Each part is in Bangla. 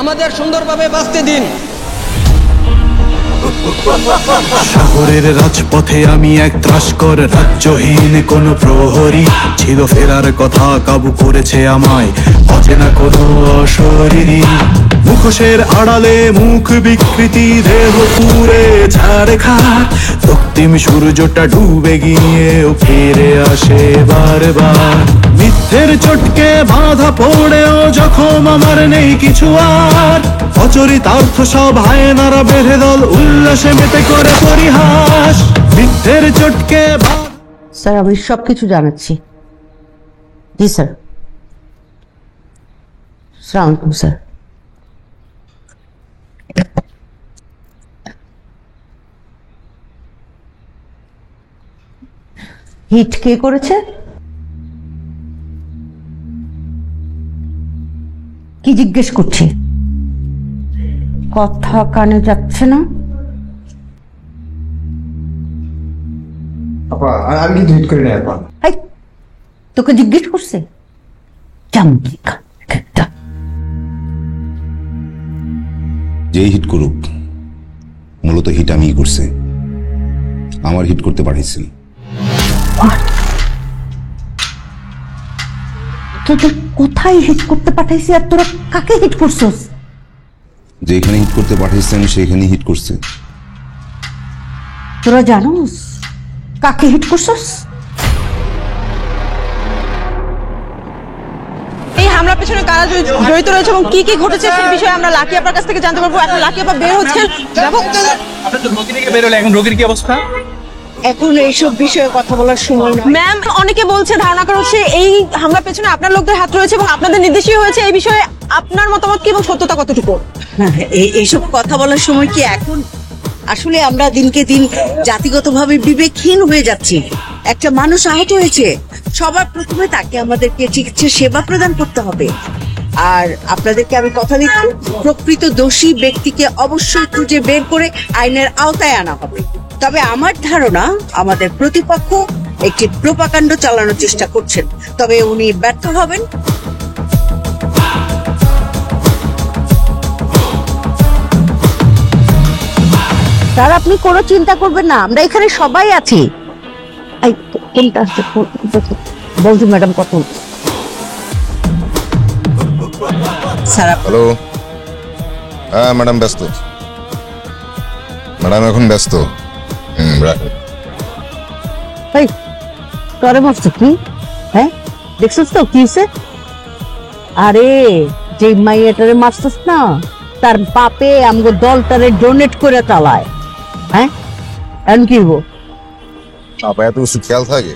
আমাদের সুন্দরভাবে বাঁচতে দিন। শহরের রাজপথে আমি এক ত্রাসকর রাজ্যহীন কোন প্রহরী ছিল, ফেরার কথা কাবু করেছে আমায় অচেনা কোনো অশরীরী। মুখোশের আড়ালে মুখ বিকৃতি, দেহ পুরে ছাড়খার, রক্তিম সূর্যটা ডুবে গিয়েও ফিরে আসে বারবার। মিথ্যের চটকে বাধা পড়েও জখম আমার নেই কিছু আর, অচরিতার্থ সব হায়নারা বেঁধে দল উল্লাসে মেতে করে পরিহাস। মিথ্যের চটকে স্যার আমি সবকিছু জানাচ্ছি। জি স্যার। আসসালামু আলাইকুম স্যার। হিট কে করেছে? কি জিজ্ঞেস করছি? কথা কানে যাচ্ছে না? আমি হিট করি না। তোকে জিজ্ঞেস করছে? যেই হিট করুক, মূলত হিট আমিই করছে। আমার হিট করতে পাঠাইছি। তোদের কোথায় হিট করতে পাঠাইছি আর তোরা কাকে হিট করছস? যেখানে হিট করতে পাঠাইছি আমি সেইখানেই হিট করছে। তোরা জানোস কাকে হিট করছস? এই হামলার পেছনে কারা জড়িত রয়েছে এবং কি কি ঘটেছে সেই বিষয়ে আমরা লাকি আপার কাছ থেকে জানতে পারবো। এখন লাকি আপা বের হচ্ছেন। এখন রোগীর কি অবস্থা? এখন এইসব বিষয়ে কথা বলার সময় না। ম্যাম, অনেকে বলছে, ধারণা করা হচ্ছে এই হামলার পেছনে আপনার লোকদের হাত রয়েছে এবং আপনাদের নির্দেশই হয়েছে। এই বিষয়ে আপনার মতামত কি এবং সত্যতা কতটুকু? এইসব কথা বলার সময় কি এখন? আসলে আমরা দিনকে দিন জাতিগতভাবে বিবেকহীন হয়ে যাচ্ছি। একটা মানুষ আহত হয়েছে, সবার প্রথমে তাকে আমাদেরকে চিকিৎসা সেবা প্রদান করতে হবে। আর আপনাদেরকে আমি কথা দিচ্ছি, প্রকৃত দোষী ব্যক্তিকে অবশ্যই খুঁজে বের করে আইনের আওতায় আনা হবে। তবে আমার ধারণা আমাদের প্রতিপক্ষ একটি প্রোপাগান্ড চালানোর চেষ্টা করছেন, তবে উনি ব্যর্থ হবেন। স্যার আপনি কোনো চিন্তা করবেন না, আমরা এখানে সবাই আছি। এই কোনটা আছে? বলছি ম্যাডাম কত? Sir hello. হ্যাঁ ম্যাডাম ব্যস্ত। ম্যাডাম এখন ব্যস্ত। রাখুন। এই করে মারছ কি? হ্যাঁ দেখছিস তো কি হয়েছে? আরে যে মাইয়াটারে মারছিস না, তার বাপে আমগো দলটারে ডোনেট করে চালায়। হ্যাঁ এখন কি হবো? আপা এত কিছু খেয়াল থাকে?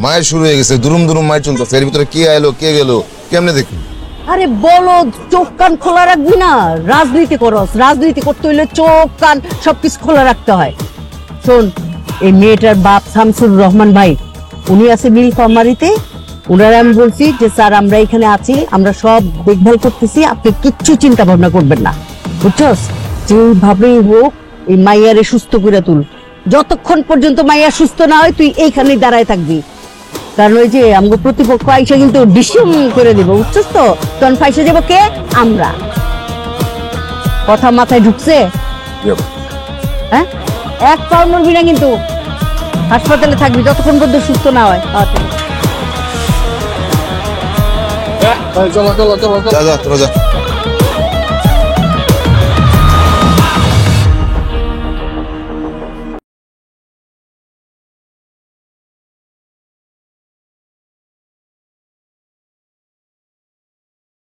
মায়ের শুরু হয়ে গেছে, দুরুম দুরুম মায়ের চলতেছে। এর ভিতরে কে আইলো কে গেল কেমনে দেখুন? আরে বলো, চোখ কান খোলা রাখবি না? রাজনীতি করস, রাজনীতি করতে হইলে চোখ কান সবকিছু খোলা রাখতে হয়। শোন, এই মেয়েটার বাপ শামসুর রহমান ভাই, উনি আছে নীলফামারীতে। উনারা আমি বলছি যে স্যার আমরা এখানে আছি, আমরা সব দেখভাল করতেছি, আপনি কিচ্ছু চিন্তা ভাবনা করবেন না, বুঝছস? যেভাবেই হোক এই মাইয়ারে সুস্থ করে তুল। যতক্ষণ পর্যন্ত মাইয়া সুস্থ না হয় তুই এইখানেই দাঁড়ায় থাকবি। কারণ ওই যে আমগো প্রতিপক্ষ আইসা কিন্তু ডিসিশন করে দিব, বুঝছস তো? তখন ফাইসে যাবো কে? আমরা। কথা মাথায় ঢুকছে? হ্যাঁ, এক পাও নড়বি না কিন্তু। হাসপাতালে থাকবি যতক্ষণ পর্যন্ত সুস্থ না হয়। যা যা তোরা যা।